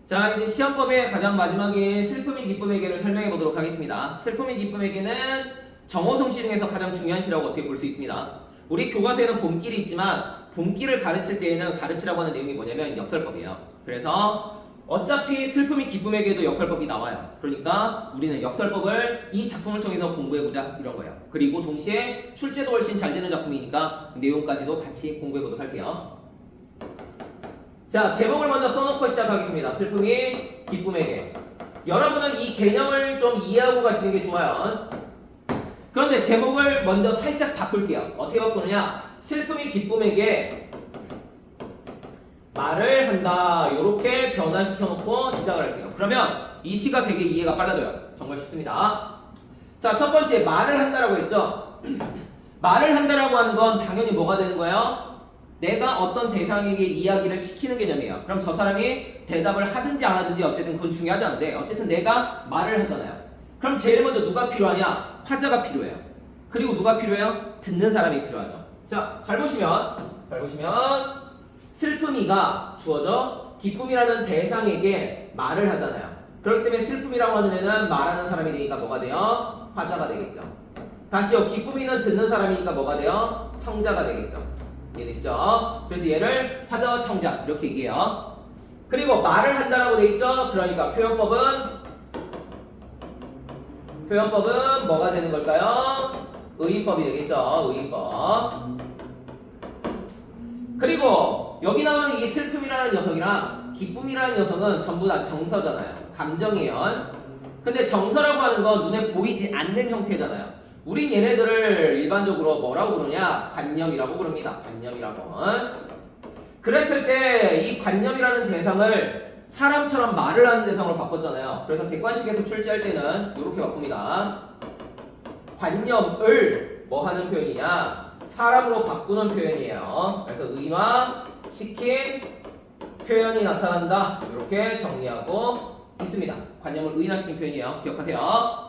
자, 이제 시험법의 가장 마지막인 슬픔이 기쁨의 개를 설명해 보도록 하겠습니다. 슬픔이 기쁨의 개는 정호성시 중에서 가장 중요한 시라고 어떻게 볼 수 있습니다. 우리 교과서에는 봄길이 있지만 봄길을 가르칠 때에는 가르치라고 하는 내용이 뭐냐면 역설법이에요. 그래서 어차피 슬픔이 기쁨의 개도 역설법이 나와요. 그러니까 우리는 역설법을 이 작품을 통해서 공부해보자 이런 거예요. 그리고 동시에 출제도 훨씬 잘 되는 작품이니까 내용까지도 같이 공부해보도록 할게요. 자, 제목을 먼저 써놓고 시작하겠습니다. 슬픔이 기쁨에게. 여러분은 이 개념을 좀 이해하고 가시는 게 좋아요. 그런데 제목을 먼저 살짝 바꿀게요. 어떻게 바꾸느냐? 슬픔이 기쁨에게 말을 한다. 이렇게 변화시켜 놓고 시작을 할게요. 그러면 이 시가 되게 이해가 빨라져요. 정말 쉽습니다. 자, 첫 번째 말을 한다라고 했죠. 말을 한다라고 하는 건 당연히 뭐가 되는 거예요? 내가 어떤 대상에게 이야기를 시키는 개념이에요. 그럼 저 사람이 대답을 하든지 안 하든지 어쨌든 그건 중요하지 않은데 어쨌든 내가 말을 하잖아요. 그럼 제일 먼저 누가 필요하냐? 화자가 필요해요. 그리고 누가 필요해요? 듣는 사람이 필요하죠. 자, 잘 보시면 슬픔이가 주어져 기쁨이라는 대상에게 말을 하잖아요. 그렇기 때문에 슬픔이라고 하는 애는 말하는 사람이 되니까 뭐가 돼요? 화자가 되겠죠. 다시요, 기쁨이는 듣는 사람이니까 뭐가 돼요? 청자가 되겠죠. 이해되시죠? 그래서 얘를 화자와 청자 이렇게 얘기해요. 그리고 말을 한다라고 돼 있죠? 그러니까 표현법은 뭐가 되는 걸까요? 의인법이 되겠죠. 의인법. 그리고 여기 나오는 이 슬픔이라는 녀석이랑 기쁨이라는 녀석은 전부 다 정서잖아요. 감정이에요. 근데 정서라고 하는 건 눈에 보이지 않는 형태잖아요. 우린 얘네들을 일반적으로 뭐라고 부르냐? 관념이라고 부릅니다. 관념이라고. 그랬을 때 이 관념이라는 대상을 사람처럼 말을 하는 대상으로 바꿨잖아요. 그래서 객관식에서 출제할 때는 이렇게 바꿉니다. 관념을 뭐 하는 표현이냐? 사람으로 바꾸는 표현이에요. 그래서 의인화시킨 표현이 나타난다. 이렇게 정리하고 있습니다. 관념을 의인화시킨 표현이에요. 기억하세요.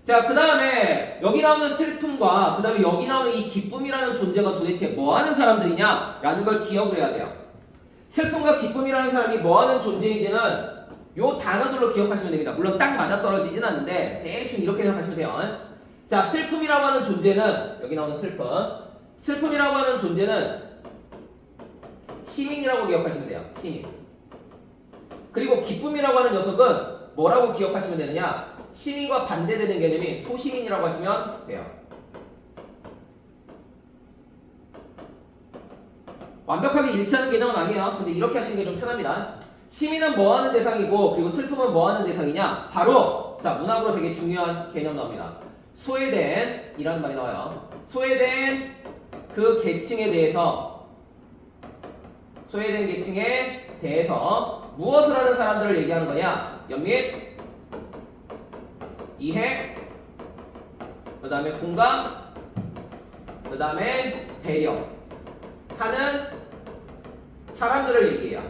자, 그 다음에 여기 나오는 슬픔과 그 다음에 여기 나오는 이 기쁨이라는 존재가 도대체 뭐하는 사람들이냐? 라는 걸 기억을 해야 돼요. 슬픔과 기쁨이라는 사람이 뭐하는 존재인지는 요 단어들로 기억하시면 됩니다. 물론 딱 맞아떨어지진 않는데 대충 이렇게 생각하시면 돼요. 자, 슬픔이라고 하는 존재는 여기 나오는 슬픔이라고 하는 존재는 시민이라고 기억하시면 돼요. 시민. 그리고 기쁨이라고 하는 녀석은 뭐라고 기억하시면 되느냐? 시민과 반대되는 개념이 소시민이라고 하시면 돼요. 완벽하게 일치하는 개념은 아니에요. 근데 이렇게 하시는 게 좀 편합니다. 시민은 뭐하는 대상이고 그리고 슬픔은 뭐하는 대상이냐? 바로 자, 문학으로 되게 중요한 개념 나옵니다. 소외된 이라는 말이 나와요. 소외된 그 계층에 대해서 무엇을 하는 사람들을 얘기하는 거냐? 연민, 이해, 그 다음에 공감, 그 다음에 배려 하는 사람들을 얘기해요.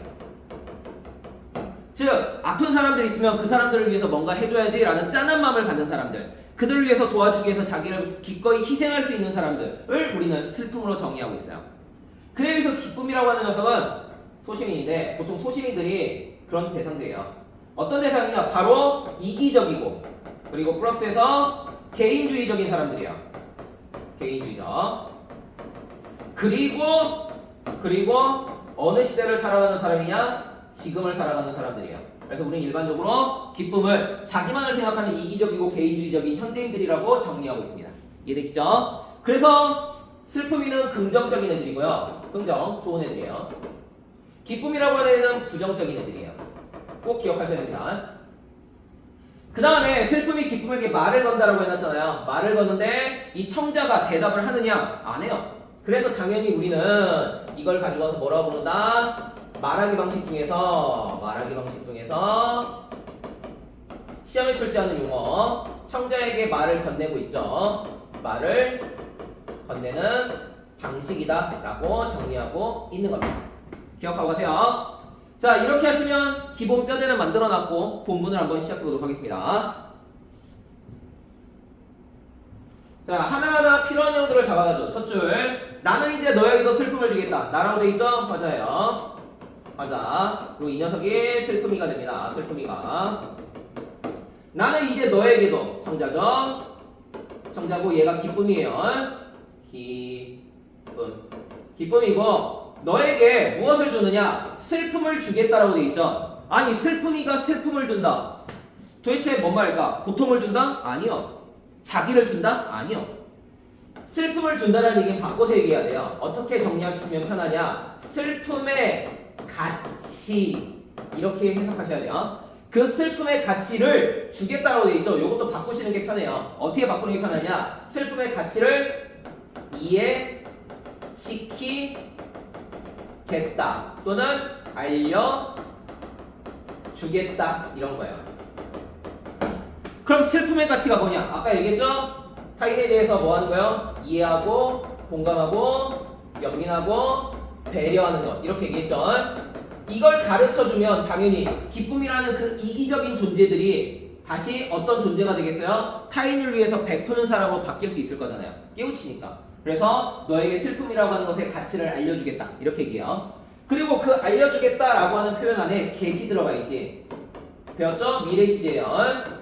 즉, 아픈 사람들이 있으면 그 사람들을 위해서 뭔가 해줘야지 라는 짠한 마음을 갖는 사람들, 그들을 위해서 도와주기 위해서 자기를 기꺼이 희생할 수 있는 사람들을 우리는 슬픔으로 정의하고 있어요. 그에 비해서 기쁨이라고 하는 녀석은 소시민인데 보통 소시민들이 그런 대상들이에요. 어떤 대상이냐? 바로 이기적이고 그리고 플러스해서 개인주의적인 사람들이에요. 개인주의적. 그리고 어느 시대를 살아가는 사람이냐? 지금을 살아가는 사람들이에요. 그래서 우리는 일반적으로 기쁨을 자기만을 생각하는 이기적이고 개인주의적인 현대인들이라고 정리하고 있습니다. 이해되시죠? 그래서 슬픔이는 긍정적인 애들이고요. 긍정, 좋은 애들이에요. 기쁨이라고 하는 애는 부정적인 애들이에요. 꼭 기억하셔야 됩니다. 그 다음에 슬픔이 기쁨에게 말을 건다라고 해놨잖아요. 말을 거는데 이 청자가 대답을 하느냐? 안 해요. 그래서 당연히 우리는 이걸 가지고 와서 뭐라고 부른다? 말하기 방식 중에서 시험에 출제하는 용어 청자에게 말을 건네고 있죠. 말을 건네는 방식이다 라고 정리하고 있는 겁니다. 기억하고 가세요. 자, 이렇게 하시면 기본 뼈대는 만들어놨고 본문을 한번 시작해보도록 하겠습니다. 자, 하나하나 필요한 형들을 잡아가죠. 첫 줄, 나는 이제 너에게도 슬픔을 주겠다. 나라고 돼 있죠? 맞아요. 맞아. 그리고 이 녀석이 슬픔이가 됩니다. 슬픔이가. 나는 이제 너에게도 청자죠. 청자고 얘가 기쁨이에요. 기쁨이고 너에게 무엇을 주느냐? 슬픔을 주겠다라고 돼 있죠. 아니 슬픔이가 슬픔을 준다. 도대체 뭔 말일까? 고통을 준다? 아니요. 자기를 준다? 아니요. 슬픔을 준다라는 얘기는 바꿔서 얘기해야 돼요. 어떻게 정리하시면 편하냐? 슬픔의 가치 이렇게 해석하셔야 돼요. 그 슬픔의 가치를 주겠다라고 돼 있죠. 이것도 바꾸시는 게 편해요. 어떻게 바꾸는 게 편하냐? 슬픔의 가치를 이해시키겠다 또는 알려주겠다 이런 거예요. 그럼 슬픔의 가치가 뭐냐? 아까 얘기했죠? 타인에 대해서 뭐 하는 거예요? 이해하고 공감하고 연민하고 배려하는 것 이렇게 얘기했죠. 이걸 가르쳐주면 당연히 기쁨이라는 그 이기적인 존재들이 다시 어떤 존재가 되겠어요? 타인을 위해서 베푸는 사람으로 바뀔 수 있을 거잖아요. 깨우치니까. 그래서 너에게 슬픔이라고 하는 것의 가치를 알려주겠다 이렇게 얘기해요. 그리고 그 알려주겠다라고 하는 표현 안에 get이 들어가 있지. 배웠죠? 미래 시제예요.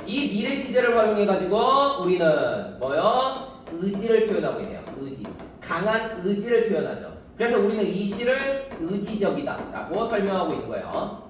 이 미래 시제를 활용해 가지고 우리는 뭐요? 의지를 표현하고 있네요. 의지. 강한 의지를 표현하죠. 그래서 우리는 이 시를 의지적이다 라고 설명하고 있는 거예요.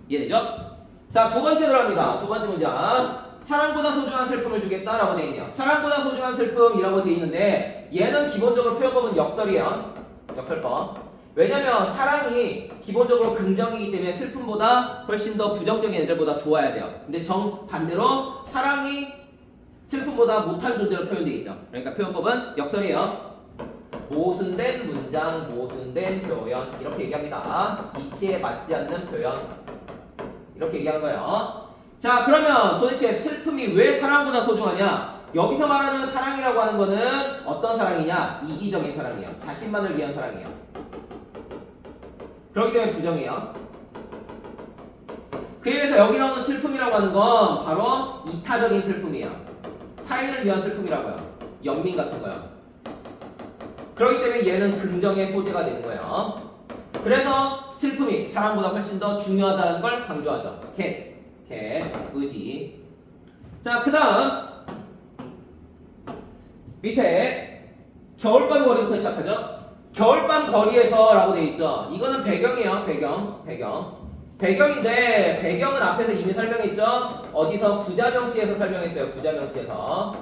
이해되죠? 자, 두 번째 들어갑니다. 두 번째 문장. 사랑보다 소중한 슬픔을 주겠다 라고 되어 있네요. 사랑보다 소중한 슬픔이라고 되어 있는데 얘는 기본적으로 표현법은 역설이에요. 역설법. 왜냐면 사랑이 기본적으로 긍정이기 때문에 슬픔보다 훨씬 더 부정적인 애들보다 좋아야 돼요. 근데 정반대로 사랑이 슬픔보다 못한 존재로 표현되어 있죠. 그러니까 표현법은 역설이에요. 모순된 문장, 모순된 표현 이렇게 얘기합니다. 이치에 맞지 않는 표현 이렇게 얘기하는 거예요. 자, 그러면 도대체 슬픔이 왜 사랑보다 소중하냐? 여기서 말하는 사랑이라고 하는 거는 어떤 사랑이냐? 이기적인 사랑이에요. 자신만을 위한 사랑이에요. 그렇기 때문에 부정이에요. 그에 비해서 여기 나오는 슬픔이라고 하는 건 바로 이타적인 슬픔이에요. 타인을 위한 슬픔이라고요. 연민 같은 거요. 그렇기 때문에 얘는 긍정의 소재가 되는 거예요. 그래서 슬픔이 사랑보다 훨씬 더 중요하다는 걸 강조하죠. 의지. 자, 그 다음 밑에 겨울밤 거리부터 시작하죠. 겨울밤 거리에서 라고 되어 있죠. 이거는 배경이에요. 배경인데 배경은 앞에서 이미 설명했죠. 어디서 부자명시에서 설명했어요. 부자명시에서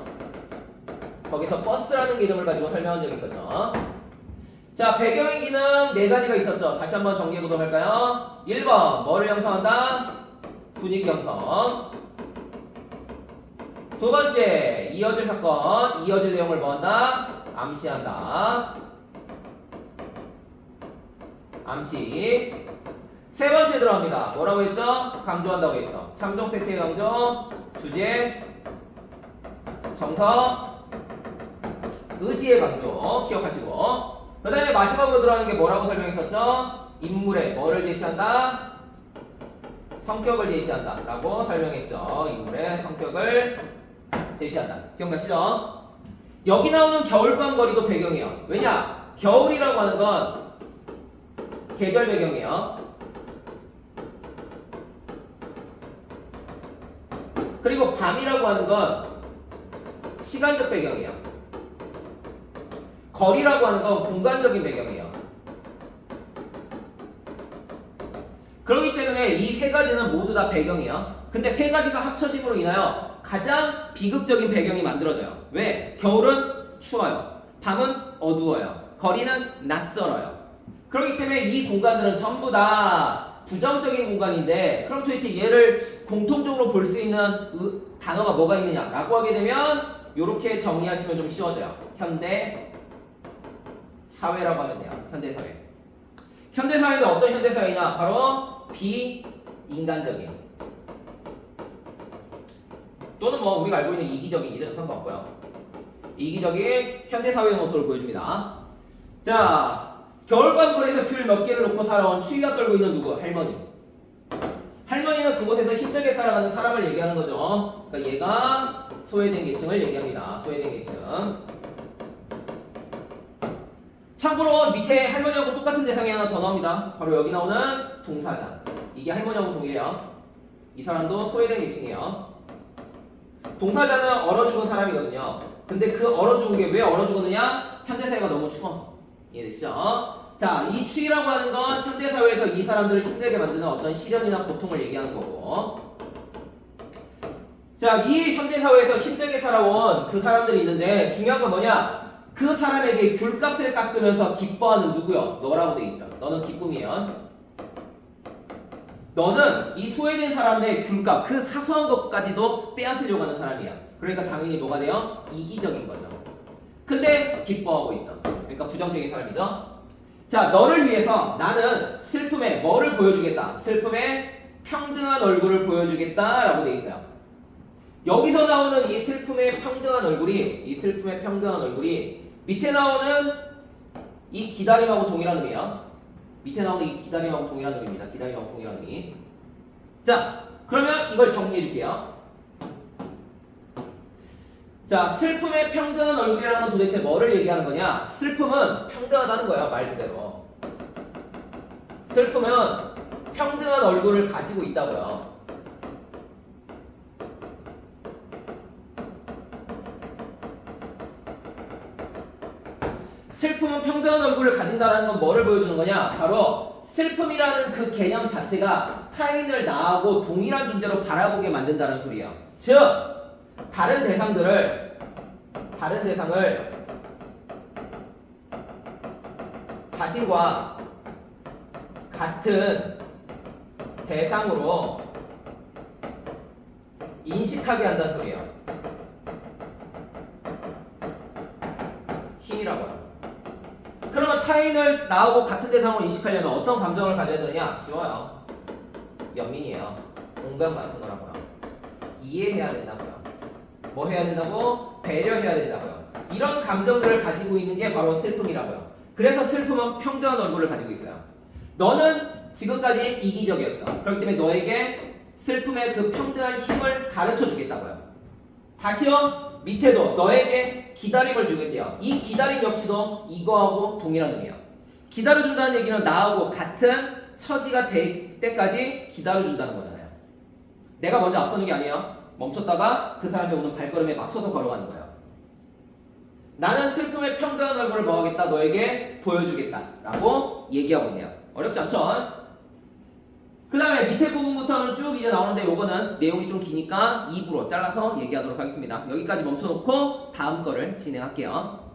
거기서 버스라는 개념을 가지고 설명한 적이 있었죠. 자, 배경의 기능 4가지가 있었죠. 다시 한번 정리해보도록 할까요? 1번 뭐를 형성한다? 분위기 형성. 두 번째 이어질 사건, 이어질 내용을 뭐한다? 암시한다. 암시. 세 번째 들어갑니다. 뭐라고 했죠? 강조한다고 했죠. 3종 세트의 강조, 주제, 정서, 의지의 강조 기억하시고, 그 다음에 마지막으로 들어가는 게 뭐라고 설명했었죠? 인물의 뭐를 제시한다? 성격을 제시한다 라고 설명했죠. 인물의 성격을 제시한다. 기억나시죠? 여기 나오는 겨울밤 거리도 배경이에요. 왜냐? 겨울이라고 하는 건 계절 배경이에요. 그리고 밤이라고 하는 건 시간적 배경이에요. 거리라고 하는 건 공간적인 배경이에요. 그렇기 때문에 이 세 가지는 모두 다 배경이에요. 근데 세 가지가 합쳐짐으로 인하여 가장 비극적인 배경이 만들어져요. 왜? 겨울은 추워요. 밤은 어두워요. 거리는 낯설어요. 그렇기 때문에 이 공간들은 전부 다 부정적인 공간인데, 그럼 도대체 얘를 공통적으로 볼 수 있는 단어가 뭐가 있느냐라고 하게 되면 이렇게 정리하시면 좀 쉬워져요. 현대 사회라고 하면 돼요. 현대 사회. 현대 사회는 어떤 현대 사회냐? 바로 비인간적인, 또는 뭐 우리가 알고 있는 이기적인, 이래도 상관없고요. 이기적인 현대 사회의 모습을 보여줍니다. 자, 겨울밤 거리에서 귤 몇 개를 놓고 살아온 추위가 떨고 있는 누구? 할머니. 할머니는 그곳에서 힘들게 살아가는 사람을 얘기하는 거죠. 그러니까 얘가 소외된 계층을 얘기합니다. 소외된 계층. 참고로 밑에 할머니하고 똑같은 대상이 하나 더 나옵니다. 바로 여기 나오는 동사자. 이게 할머니하고 동일해요. 이 사람도 소외된 계층이에요. 동사자는 얼어 죽은 사람이거든요. 근데 그 얼어 죽은 게 왜 얼어 죽었느냐? 현대사회가 너무 추워서. 이해되시죠? 자, 이 추위라고 하는 건 현대사회에서 이 사람들을 힘들게 만드는 어떤 시련이나 고통을 얘기하는 거고, 자, 이 현대사회에서 힘들게 살아온 그 사람들이 있는데 중요한 건 뭐냐? 그 사람에게 귤값을 깎으면서 기뻐하는 누구요? 너라고 돼 있죠. 너는 기쁨이에요. 너는 이 소외된 사람의 귤값, 그 사소한 것까지도 빼앗으려고 하는 사람이야. 그러니까 당연히 뭐가 돼요? 이기적인 거죠. 근데 기뻐하고 있죠. 그러니까 부정적인 사람이죠. 자, 너를 위해서 나는 슬픔에 뭐를 보여주겠다? 슬픔에 평등한 얼굴을 보여주겠다라고 돼 있어요. 여기서 나오는 이 슬픔의 평등한 얼굴이 밑에 나오는 이 기다림하고 동일한 의미예요. 밑에 나오는 이 기다림하고 동일한 의미입니다. 기다림하고 동일한 의미. 자, 그러면 이걸 정리해 줄게요. 자, 슬픔의 평등한 얼굴이라는 건 도대체 뭐를 얘기하는 거냐? 슬픔은 평등하다는 거예요, 말 그대로. 슬픔은 평등한 얼굴을 가지고 있다고요. 슬픔은 평등한 얼굴을 가진다는 건 뭐를 보여주는 거냐? 바로 슬픔이라는 그 개념 자체가 타인을 나하고 동일한 존재로 바라보게 만든다는 소리예요. 즉, 다른 대상을 자신과 같은 대상으로 인식하게 한다는 소리예요. 힘이라고 해요. 그러면 타인을 나하고 같은 대상으로 인식하려면 어떤 감정을 가져야 되느냐? 쉬워요. 연민이에요. 공감 같은 거라고요. 이해해야 된다고요. 뭐 해야 된다고? 배려해야 된다고요. 이런 감정들을 가지고 있는 게 바로 슬픔이라고요. 그래서 슬픔은 평등한 얼굴을 가지고 있어요. 너는 지금까지 이기적이었죠. 그렇기 때문에 너에게 슬픔의 그 평등한 힘을 가르쳐 주겠다고요. 다시요, 밑에도 너에게 기다림을 주겠대요. 이 기다림 역시도 이거하고 동일한 의미예요. 기다려준다는 얘기는 나하고 같은 처지가 될 때까지 기다려준다는 거잖아요. 내가 먼저 앞서는 게 아니에요. 멈췄다가 그 사람이 오는 발걸음에 맞춰서 걸어가는 거예요. 나는 슬픔의 평등한 얼굴을 뭐하겠다? 너에게 보여주겠다 라고 얘기하고 있네요. 어렵지 않죠? 그 다음에 밑에 부분부터는 쭉 이제 나오는데 요거는 내용이 좀 기니까 2부로 잘라서 얘기하도록 하겠습니다. 여기까지 멈춰놓고 다음 거를 진행할게요.